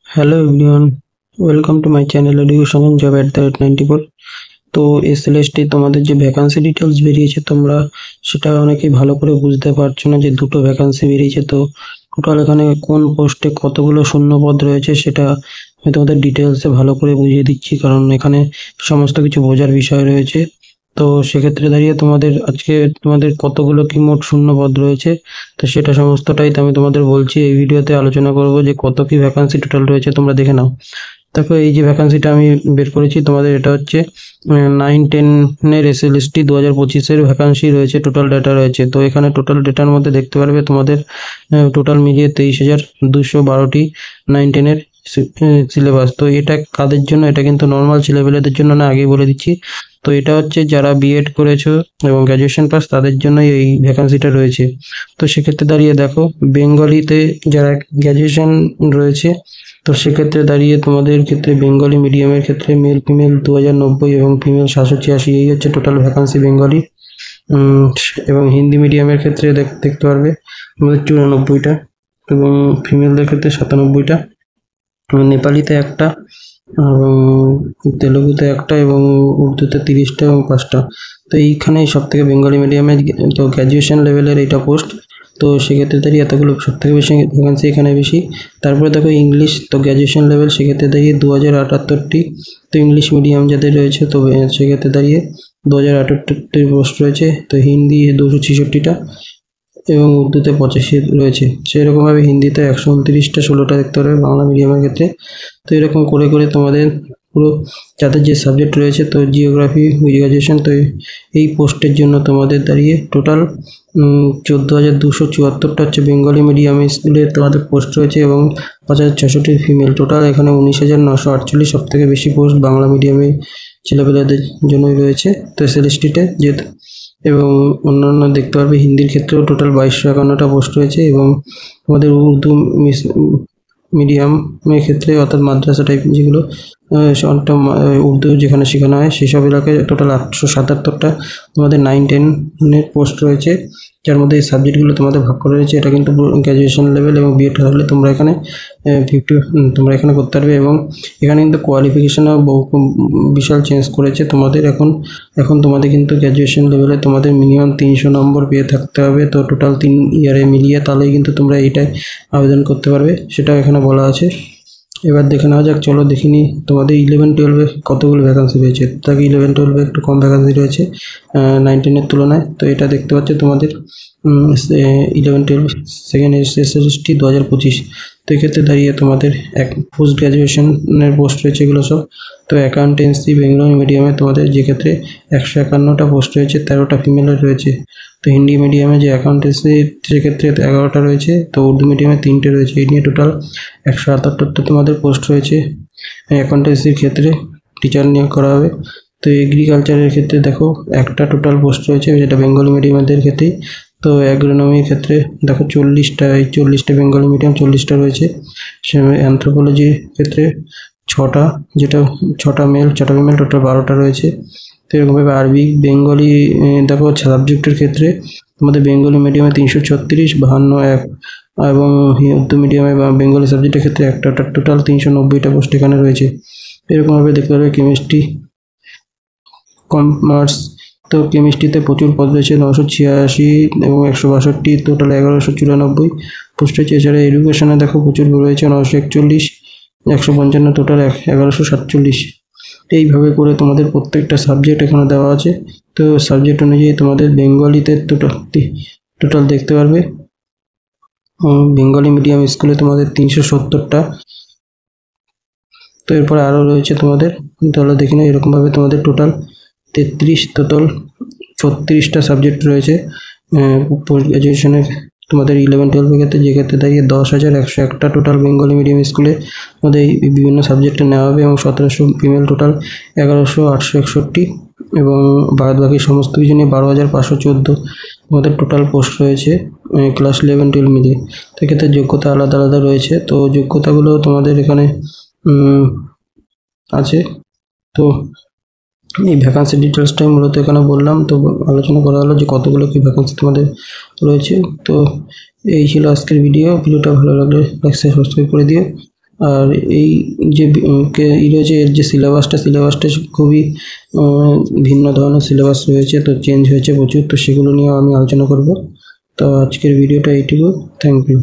Hello everyone, welcome to my channel Education and Job at the rate 94। তো SLST তোমাদের যে vacancy details বেরিয়েছে তোমরা সেটা অনেকেই ভালো করে বুঝতে পারছো না যে দুটো ভ্যাকান্সি বেরিয়েছে। তো টোটাল এখানে কোন পোস্টে কতগুলো শূন্য পদ রয়েছে সেটা আমি তোমাদের ডিটেলসে ভালো করে বুঝিয়ে দিচ্ছি, কারণ এখানে সমস্ত কিছু বোঝার বিষয় রয়েছে। তো সেক্ষেত্রে দাঁড়িয়ে আজকে তোমাদের কতগুলো কি মোট শূন্য পদ রয়েছে তো সেটা সমস্তটাই তো আমি তোমাদের বলছি। এই ভিডিওতে আলোচনা করব যে কত কি ভ্যাকান্সি টোটাল রয়েছে, তোমরা দেখে নাও। দেখো, এই যে ভ্যাকান্সিটা আমি বের করেছি তোমাদের, এটা হচ্ছে 9-10-এর এসএলএসটি 2025-এর ভ্যাকান্সি রয়েছে, টোটাল ডেটা রয়েছে। তো এখানে টোটাল ডেটার মধ্যে দেখতে পারবে তোমাদের টোটাল মিলিয়ে 23,212টি 9-10-এর সিলেবাস। তো এটা কাদের জন্য? এটা কিন্তু নর্মাল ছেলেপেলেদের জন্য না, আগেই বলে দিচ্ছি। তো এটা হচ্ছে যারা বিএড করেছো এবং গ্র্যাজুয়েশন পাস তাদের জন্যই এই ভ্যাকান্সিটা রয়েছে। তো সেক্ষেত্রে দাঁড়িয়ে দেখো, বেঙ্গলিতে যারা গ্র্যাজুয়েশন রয়েছে তো সেক্ষেত্রে দাঁড়িয়ে তোমাদের ক্ষেত্রে বেঙ্গলি মিডিয়ামের ক্ষেত্রে মেল ফিমেল 2090 এবং ফিমেল 786, এই হচ্ছে টোটাল ভ্যাকান্সি বেঙ্গলি। এবং হিন্দি মিডিয়ামের ক্ষেত্রে দেখতে পারবে আমাদের 94টা এবং ফিমেলদের ক্ষেত্রে 97টা, নেপালিতে একটা, এবং তেলেগুতে একটা, এবং উর্দুতে 30টা এবং 5টা। তো এইখানে সব থেকে বেঙ্গলি মিডিয়ামে তো গ্র্যাজুয়েশন লেভেলের এইটা পোস্ট। তো সেক্ষেত্রে দাঁড়িয়ে এতগুলো সব থেকে বেশি ভ্যাকান্সি এখানে বেশি। তারপরে দেখো ইংলিশ, তো গ্র্যাজুয়েশন লেভেল সেক্ষেত্রে দাঁড়িয়ে 2078টি। তো ইংলিশ মিডিয়াম যাদের রয়েছে তো সেক্ষেত্রে দাঁড়িয়ে 2078টি পোস্ট রয়েছে। তো হিন্দি 266টা এবং উর্দুতে 85 রয়েছে। সেরকমভাবে হিন্দিতে 129টা, 16টা দেখতে পারবে বাংলা মিডিয়ামের ক্ষেত্রে। তো এরকম করে করে তোমাদের পুরো যাদের যে সাবজেক্ট রয়েছে, তো জিওগ্রাফি গ্র্যাজুয়েশন, তো এই পোস্টের জন্য তোমাদের দাঁড়িয়ে টোটাল 14,274টা হচ্ছে বেঙ্গলি মিডিয়াম স্কুলের তোমাদের পোস্ট রয়েছে এবং 5,600টি ফিমেল। টোটাল এখানে 19,948 সব থেকে বেশি পোস্ট বাংলা মিডিয়ামে ছেলেপেলেদের জন্যই রয়েছে তো এসএলএসটিতে। যেহেতু এবং অন্যান্য দেখতে পারবে হিন্দির ক্ষেত্রেও টোটাল 2251টা পোস্ট রয়েছে এবং আমাদের উর্দু মিডিয়ামের ক্ষেত্রে অর্থাৎ মাদ্রাসা টাইপ যেগুলো উর্দু যেখানে শেখানো হয় সেসব এলাকায় টোটাল 877টা আমাদের 9-10-এর পোস্ট রয়েছে, যার মধ্যে এই সাবজেক্টগুলো তোমাদের ভাগ করা রয়েছে। এটা কিন্তু গ্র্যাজুয়েশন লেভেল এবং বিএড হলে তোমরা এখানে 50 তোমরা এখানে করতে পারবে। এবং এখানে কিন্তু কোয়ালিফিকেশনও বিশাল চেঞ্জ করেছে তোমাদের। এখন তোমাদের কিন্তু গ্র্যাজুয়েশন লেভেলে তোমাদের মিনিমাম 300 নম্বর পেয়ে থাকতে হবে। তো টোটাল 3 ইয়ারে মিলিয়ে তাহলেই কিন্তু তোমরা এইটাই আবেদন করতে পারবে, সেটাও এখানে বলা আছে। এবার দেখে নেওয়া যাক, চলো দেখিনি তোমাদের 11-12-এ কতগুলো ভ্যাকান্সি রয়েছে। তাকে 11-12-এ একটু কম ভ্যাকান্সি রয়েছে 9-10-এর তুলনায়। তো এটা দেখতে পাচ্ছ তোমাদের 11-12 সেকেন্ড এসএসটি 2025। তো এক্ষেত্রে দাঁড়িয়ে তোমাদের পোস্ট গ্র্যাজুয়েশনের পোস্ট রয়েছে এগুলো সব। তো অ্যাকাউন্টেন্সি বেঙ্গলি মিডিয়ামে তোমাদের যে ক্ষেত্রে 151টা পোস্ট রয়েছে, 13টা ফিমেলের রয়েছে। তো হিন্দি মিডিয়ামে যে অ্যাকাউন্টেন্সি সেক্ষেত্রে 11টা রয়েছে, তো উর্দু মিডিয়ামে 3টে রয়েছে। এই নিয়ে টোটাল 178টা তোমাদের পোস্ট রয়েছে অ্যাকাউন্টেন্সির ক্ষেত্রে, টিচার নিয়োগ করা হবে। তো এগ্রিকালচারের ক্ষেত্রে দেখো একটা টোটাল পোস্ট রয়েছে, যেটা বেঙ্গলি মিডিয়ামদের ক্ষেত্রেই। তো অ্যাগ্রোনমির ক্ষেত্রে দেখো 40টা বেঙ্গলি মিডিয়াম 40টা রয়েছে। অ্যানথ্রোপোলজির ক্ষেত্রে 6টা, যেটা 6টা মেল 6টা ফিমেল, টোটাল 12টা রয়েছে। তো এরকমভাবে আরবি বেঙ্গলি দেখো সাবজেক্টের ক্ষেত্রে আমাদের বেঙ্গলি মিডিয়ামে 336, 52 1, এবং উর্দু মিডিয়ামে বা বেঙ্গলি সাবজেক্টের ক্ষেত্রে একটা, টোটাল 390টা পোস্ট এখানে রয়েছে। এরকমভাবে দেখতে পারবে কেমিস্ট্রি, কমার্স, তো কেমিস্ট্রিতে প্রচুর পদ রয়েছে 986 এবং 162, টোটাল 1194 পোস্ট রয়েছে। এছাড়া এডুকেশনে দেখো প্রচুর রয়েছে 941, 155, টোটাল 1147। এইভাবে করে তোমাদের প্রত্যেকটা সাবজেক্ট এখানে দেওয়া আছে। তো সাবজেক্ট অনুযায়ী তোমাদের বেঙ্গলিতে টোটাল দেখতে পারবে বেঙ্গলি মিডিয়াম স্কুলে তোমাদের 370টা। তো এরপরে আরও রয়েছে তোমাদের, তাহলে দেখি না, এরকমভাবে তোমাদের টোটাল 36টা সাবজেক্ট রয়েছে পোস্ট গ্র্যাজুয়েশনের তোমাদের 11-12 ক্ষেত্রে, যে ক্ষেত্রে দাঁড়িয়ে 10,101টা টোটাল বেঙ্গলি মিডিয়াম স্কুলে আমাদের এই বিভিন্ন সাবজেক্টে নেওয়া হবে এবং 1700 ফিমেল, টোটাল 11,861, এবং বাকি সমস্ত কিছু নিয়ে 12,514 আমাদের টোটাল পোস্ট রয়েছে ক্লাস 11-12 মিলিয়ে। তো এক্ষেত্রে যোগ্যতা আলাদা আলাদা রয়েছে, তো যোগ্যতাগুলো তোমাদের এখানে আছে। তো এই ভ্যাকান্সি ডিটেলসটাই মূলত এখানে বললাম। তো আলোচনা করা হলো যে কতগুলো কি ভ্যাকান্সি তোমাদের রয়েছে। তো এই ছিল আজকের ভিডিওটা ভালো লাগলে লাইক সাবস্ক্রাইব করে দিও। আর এই যে রয়েছে এর যে সিলেবাসটা খুবই ভিন্ন ধরনের সিলেবাস রয়েছে, তো চেঞ্জ হয়েছে প্রচুর, তো সেগুলো নিয়ে আমি আলোচনা করব। তো আজকের ভিডিওটা এইটুকু। Thank you.